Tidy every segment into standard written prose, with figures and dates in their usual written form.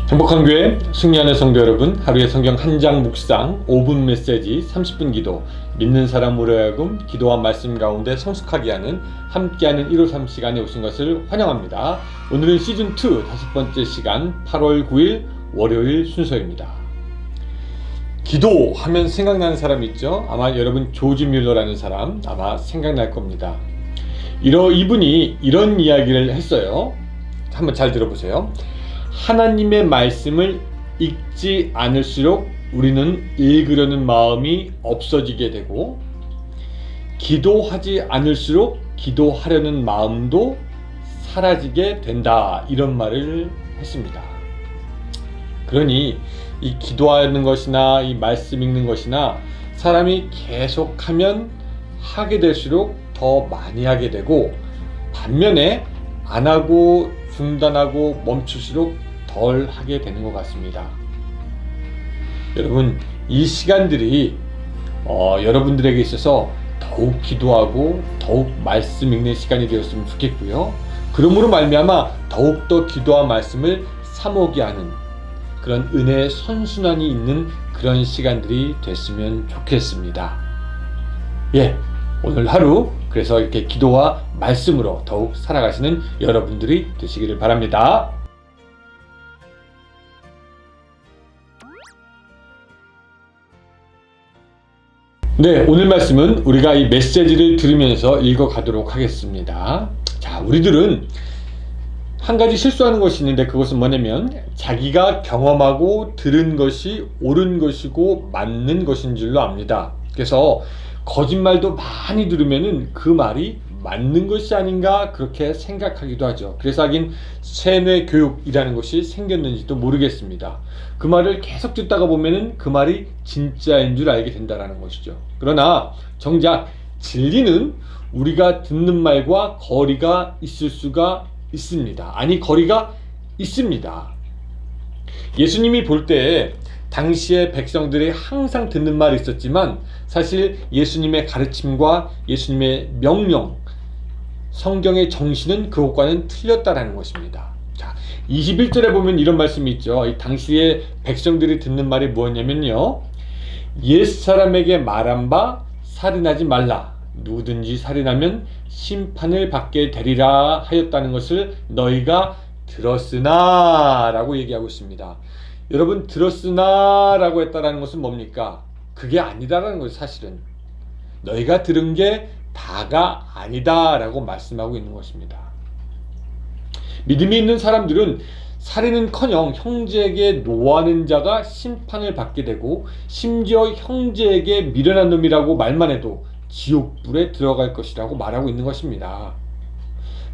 행복한 교회 승리하는 성도 여러분, 하루의 성경 한 장 묵상 5분 메시지 30분 기도, 믿는 사람으로 하여금 기도와 말씀 가운데 성숙하게 하는 함께하는 153 시간에 오신 것을 환영합니다. 오늘은 시즌2 5번째 시간 8월 9일 월요일 순서입니다. 기도하면 생각나는 사람 있죠? 아마 여러분 조지 뮬러라는 사람 아마 생각날 겁니다. 이분이 이런 이야기를 했어요. 한번 잘 들어보세요. 하나님의 말씀을 읽지 않을수록 우리는 읽으려는 마음이 없어지게 되고, 기도하지 않을수록 기도하려는 마음도 사라지게 된다, 이런 말을 했습니다. 그러니 이 기도하는 것이나 이 말씀 읽는 것이나 사람이 계속하면 하게 될수록 더 많이 하게 되고, 반면에 안 하고 중단하고 멈출수록 덜 하게 되는 것 같습니다. 여러분, 이 시간들이 여러분들에게 있어서 더욱 기도하고 더욱 말씀 읽는 시간이 되었으면 좋겠고요. 그러므로 말미암아 더욱더 기도와 말씀을 사모게 하는 그런 은혜의 선순환이 있는 그런 시간들이 됐으면 좋겠습니다. 오늘 하루 그래서 이렇게 기도와 말씀으로 더욱 살아가시는 여러분들이 되시기를 바랍니다. 네, 오늘 말씀은 우리가 이 메시지를 들으면서 읽어가도록 하겠습니다. 자, 우리들은 한 가지 실수하는 것이 있는데, 그것은 뭐냐면 자기가 경험하고 들은 것이 옳은 것이고 맞는 것인 줄로 압니다. 그래서 거짓말도 많이 들으면은 그 말이 맞는 것이 아닌가 그렇게 생각하기도 하죠. 그래서 하긴 세뇌 교육이라는 것이 생겼는지도 모르겠습니다. 그 말을 계속 듣다가 보면은 그 말이 진짜인 줄 알게 된다는 것이죠. 그러나 정작 진리는 우리가 듣는 말과 거리가 있을 수가 있습니다. 아니, 거리가 있습니다. 예수님이 볼 때 당시의 백성들이 항상 듣는 말이 있었지만, 사실 예수님의 가르침과 예수님의 명령, 성경의 정신은 그것과는 틀렸다라는 것입니다. 자, 21절에 보면 이런 말씀이 있죠. 이 당시의 백성들이 듣는 말이 무엇냐면요, 옛사람에게 말한 바 살인하지 말라, 누구든지 살인하면 심판을 받게 되리라 하였다는 것을 너희가 들었으나 라고 얘기하고 있습니다. 여러분, 들었으나 라고 했다는 것은 뭡니까? 그게 아니다라는 거죠. 사실은 너희가 들은 게 다가 아니다 라고 말씀하고 있는 것입니다. 믿음이 있는 사람들은 살인은커녕 형제에게 노하는 자가 심판을 받게 되고, 심지어 형제에게 미련한 놈이라고 말만 해도 지옥불에 들어갈 것이라고 말하고 있는 것입니다.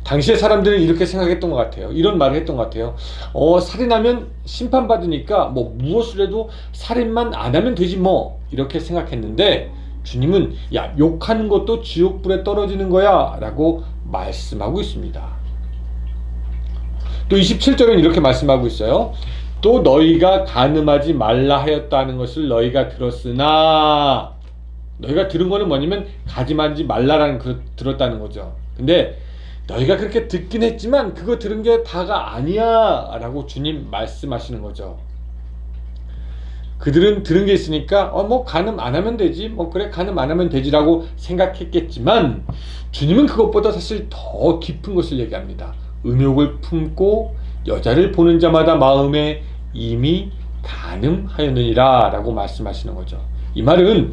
당시의 사람들은 이렇게 생각했던 것 같아요. 이런 말을 했던 것 같아요. 살인하면 심판받으니까 뭐 무엇을 해도 살인만 안 하면 되지 뭐, 이렇게 생각했는데, 주님은 야, 욕하는 것도 지옥불에 떨어지는 거야 라고 말씀하고 있습니다. 또 27절은 이렇게 말씀하고 있어요. 또 너희가 간음하지 말라 하였다는 것을 너희가 들었으나, 너희가 들은 거는 뭐냐면 간음하지 말라라는 들었다는 거죠. 근데 너희가 그렇게 듣긴 했지만 그거 들은 게 다가 아니야 라고 주님 말씀하시는 거죠. 그들은 들은 게 있으니까 뭐 간음 안 하면 되지, 뭐 그래 간음 안 하면 되지라고 생각했겠지만, 주님은 그것보다 사실 더 깊은 것을 얘기합니다. 음욕을 품고 여자를 보는 자마다 마음에 이미 간음하였느니라 라고 말씀하시는 거죠. 이 말은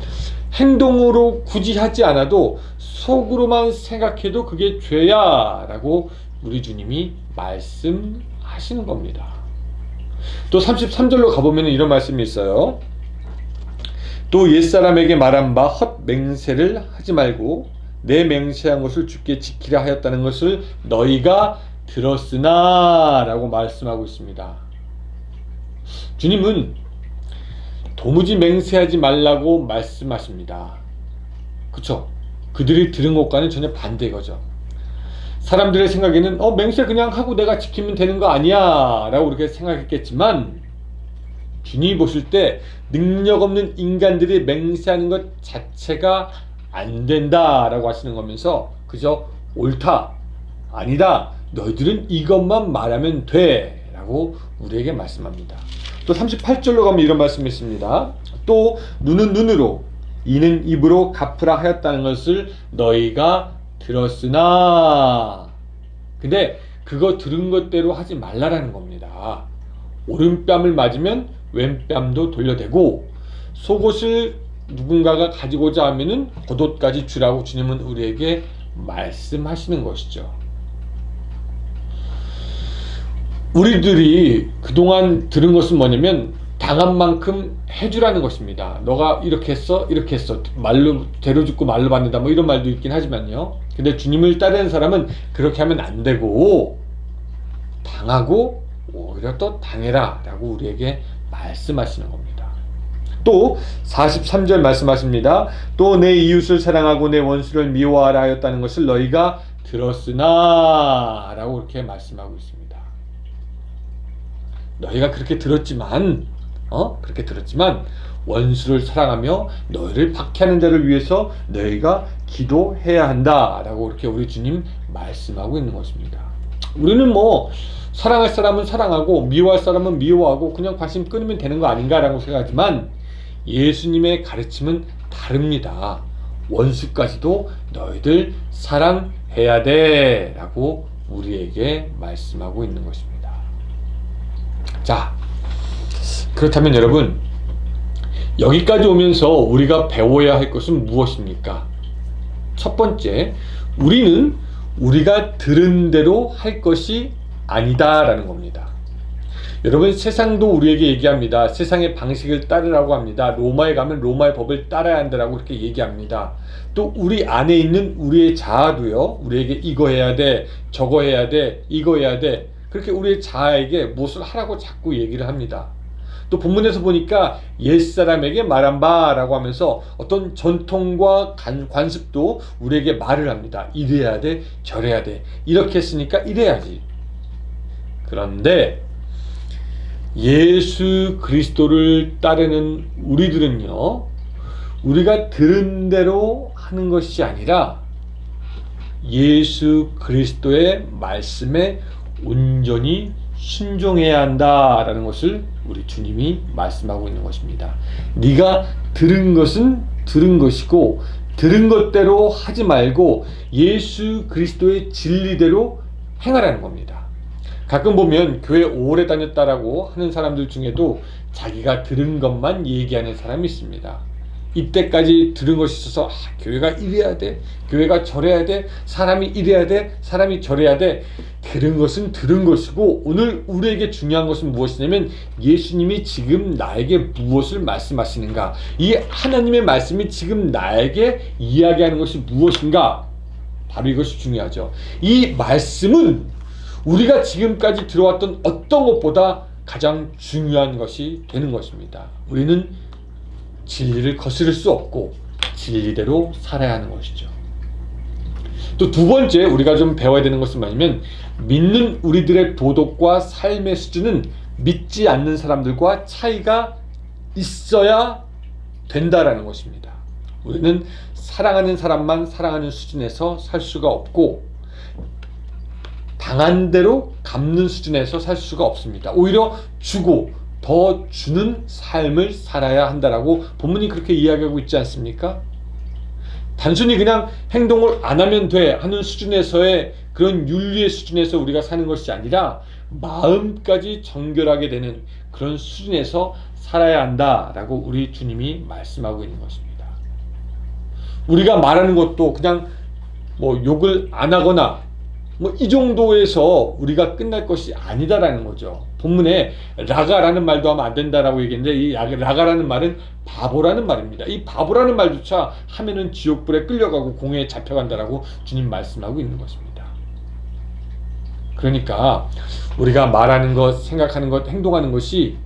행동으로 굳이 하지 않아도 속으로만 생각해도 그게 죄야 라고 우리 주님이 말씀하시는 겁니다. 또 33절로 가보면 이런 말씀이 있어요. 또 옛사람에게 말한 바 헛 맹세를 하지 말고 내 맹세한 것을 주께 지키라 하였다는 것을 너희가 들었으나 라고 말씀하고 있습니다. 주님은 도무지 맹세하지 말라고 말씀하십니다. 그쵸? 그들이 들은 것과는 전혀 반대인 거죠. 사람들의 생각에는 맹세 그냥 하고 내가 지키면 되는 거 아니야 라고 그렇게 생각했겠지만, 주님이 보실 때 능력 없는 인간들이 맹세하는 것 자체가 안 된다 라고 하시는 거면서, 그저 옳다, 아니다, 너희들은 이것만 말하면 돼 라고 우리에게 말씀합니다. 또 38절로 가면 이런 말씀이 있습니다. 또 눈은 눈으로 이는 입으로 갚으라 하였다는 것을 너희가 들었으나, 근데 그거 들은 것대로 하지 말라라는 겁니다. 오른뺨을 맞으면 왼뺨도 돌려대고, 속옷을 누군가가 가지고자 하면은 겉옷까지 주라고 주님은 우리에게 말씀하시는 것이죠. 우리들이 그동안 들은 것은 뭐냐면 당한 만큼 해주라는 것입니다. 너가 이렇게 했어, 이렇게 했어, 말로 대로 죽고 말로 받는다, 뭐 이런 말도 있긴 하지만요. 근데 주님을 따르는 사람은 그렇게 하면 안 되고, 당하고 오히려 또 당해라 라고 우리에게 말씀하시는 겁니다. 또 43절 말씀하십니다. 또 내 이웃을 사랑하고 내 원수를 미워하라 하였다는 것을 너희가 들었으나 라고 이렇게 말씀하고 있습니다. 너희가 그렇게 들었지만 원수를 사랑하며 너희를 박해하는 자를 위해서 너희가 기도해야 한다 라고 이렇게 우리 주님 말씀하고 있는 것입니다. 우리는 뭐 사랑할 사람은 사랑하고 미워할 사람은 미워하고 그냥 관심 끊으면 되는 거 아닌가라고 생각하지만, 예수님의 가르침은 다릅니다. 원수까지도 너희들 사랑해야 돼 라고 우리에게 말씀하고 있는 것입니다. 자, 그렇다면 여러분, 여기까지 오면서 우리가 배워야 할 것은 무엇입니까? 첫 번째, 우리는 우리가 들은 대로 할 것이 아니다 라는 겁니다. 여러분, 세상도 우리에게 얘기합니다. 세상의 방식을 따르라고 합니다. 로마에 가면 로마의 법을 따라야 한다라고 그렇게 얘기합니다. 또 우리 안에 있는 우리의 자아도요, 우리에게 이거 해야 돼, 저거 해야 돼, 이거 해야 돼, 그렇게 우리의 자아에게 무엇을 하라고 자꾸 얘기를 합니다. 또 본문에서 보니까 옛사람에게 말한 바라고 하면서 어떤 전통과 관습도 우리에게 말을 합니다. 이래야 돼, 저래야 돼, 이렇게 했으니까 이래야지. 그런데 예수 그리스도를 따르는 우리들은요, 우리가 들은 대로 하는 것이 아니라 예수 그리스도의 말씀에 온전히 순종해야 한다라는 것을 우리 주님이 말씀하고 있는 것입니다. 네가 들은 것은 들은 것이고, 들은 것대로 하지 말고 예수 그리스도의 진리대로 행하라는 겁니다. 가끔 보면 교회 오래 다녔다라고 하는 사람들 중에도 자기가 들은 것만 얘기하는 사람이 있습니다. 이때까지 들은 것이 있어서 교회가 이래야 돼, 교회가 저래야 돼, 사람이 이래야 돼, 사람이 저래야 돼. 들은 것은 들은 것이고, 오늘 우리에게 중요한 것은 무엇이냐면 예수님이 지금 나에게 무엇을 말씀하시는가, 이 하나님의 말씀이 지금 나에게 이야기하는 것이 무엇인가, 바로 이것이 중요하죠. 이 말씀은 우리가 지금까지 들어왔던 어떤 것보다 가장 중요한 것이 되는 것입니다. 우리는 진리를 거스를 수 없고 진리대로 살아야 하는 것이죠. 또 두 번째 우리가 좀 배워야 되는 것은 뭐냐면, 믿는 우리들의 도덕과 삶의 수준은 믿지 않는 사람들과 차이가 있어야 된다라는 것입니다. 우리는 사랑하는 사람만 사랑하는 수준에서 살 수가 없고, 당한 대로 갚는 수준에서 살 수가 없습니다. 오히려 주고 더 주는 삶을 살아야 한다라고 본문이 그렇게 이야기하고 있지 않습니까? 단순히 그냥 행동을 안 하면 돼 하는 수준에서의 그런 윤리의 수준에서 우리가 사는 것이 아니라 마음까지 정결하게 되는 그런 수준에서 살아야 한다라고 우리 주님이 말씀하고 있는 것입니다. 우리가 말하는 것도 그냥 뭐 욕을 안 하거나 뭐 이 정도에서 우리가 끝날 것이 아니다라는 거죠. 본문에 라가라는 말도 하면 안 된다라고 얘기했는데, 이 라가라는 말은 바보라는 말입니다. 이 바보라는 말조차 하면은 지옥불에 끌려가고 공회에 잡혀간다라고 주님 말씀하고 있는 것입니다. 그러니까 우리가 말하는 것, 생각하는 것, 행동하는 것이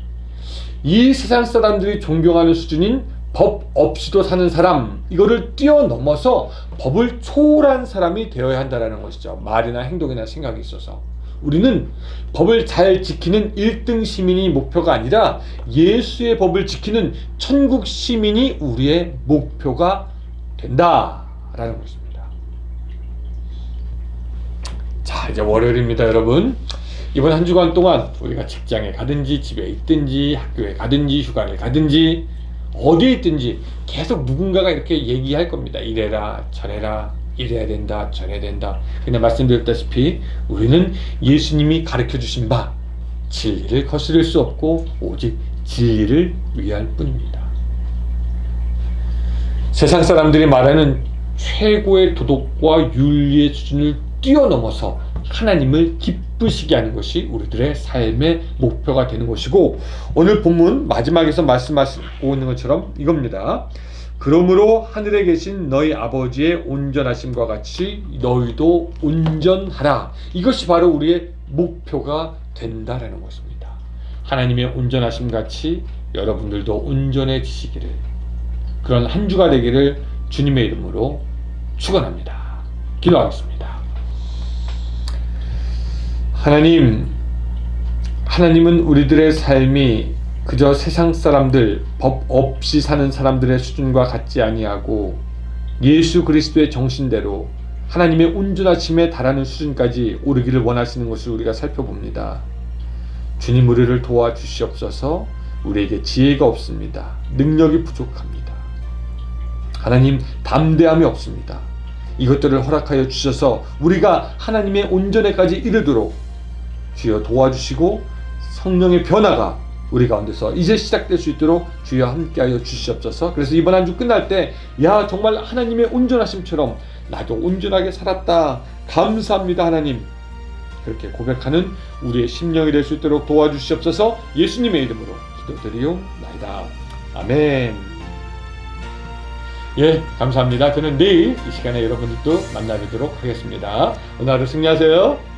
이 세상 사람들이 존경하는 수준인 법 없이도 사는 사람, 이거를 뛰어넘어서 법을 초월한 사람이 되어야 한다는 것이죠. 말이나 행동이나 생각이 있어서 우리는 법을 잘 지키는 1등 시민이 목표가 아니라 예수의 법을 지키는 천국 시민이 우리의 목표가 된다라는 것입니다. 자, 이제 월요일입니다, 여러분. 이번 한 주간 동안 우리가 직장에 가든지 집에 있든지 학교에 가든지 휴가를 가든지 어디에 있든지 계속 누군가가 이렇게 얘기할 겁니다. 이래라 저래라, 이래야 된다 저래야 된다. 근데 말씀드렸다시피 우리는 예수님이 가르쳐 주신 바 진리를 거스릴 수 없고 오직 진리를 위할 뿐입니다. 세상 사람들이 말하는 최고의 도덕과 윤리의 수준을 뛰어넘어서 하나님을 기쁘시게 하는 것이 우리들의 삶의 목표가 되는 것이고, 오늘 본문 마지막에서 말씀하시고 있는 것처럼 이겁니다. 그러므로 하늘에 계신 너희 아버지의 온전하심과 같이 너희도 온전하라. 이것이 바로 우리의 목표가 된다라는 것입니다. 하나님의 온전하심 같이 여러분들도 온전해지시기를, 그런 한 주가 되기를 주님의 이름으로 축원합니다. 기도하겠습니다. 하나님은 우리들의 삶이 그저 세상 사람들, 법 없이 사는 사람들의 수준과 같지 아니하고 예수 그리스도의 정신대로 하나님의 온전하심에 달하는 수준까지 오르기를 원하시는 것을 우리가 살펴봅니다. 주님, 우리를 도와주시옵소서. 우리에게 지혜가 없습니다. 능력이 부족합니다. 하나님, 담대함이 없습니다. 이것들을 허락하여 주셔서 우리가 하나님의 온전에까지 이르도록 주여 도와주시고 성령의 변화가 우리 가운데서 이제 시작될 수 있도록 주여 함께하여 주시옵소서. 그래서 이번 한 주 끝날 때 정말 하나님의 온전하심처럼 나도 온전하게 살았다, 감사합니다 하나님, 그렇게 고백하는 우리의 심령이 될 수 있도록 도와주시옵소서. 예수님의 이름으로 기도드리옵나이다. 아멘. 감사합니다. 저는 내일 이 시간에 여러분들도 만나 뵙도록 하겠습니다. 오늘 하루 승리하세요.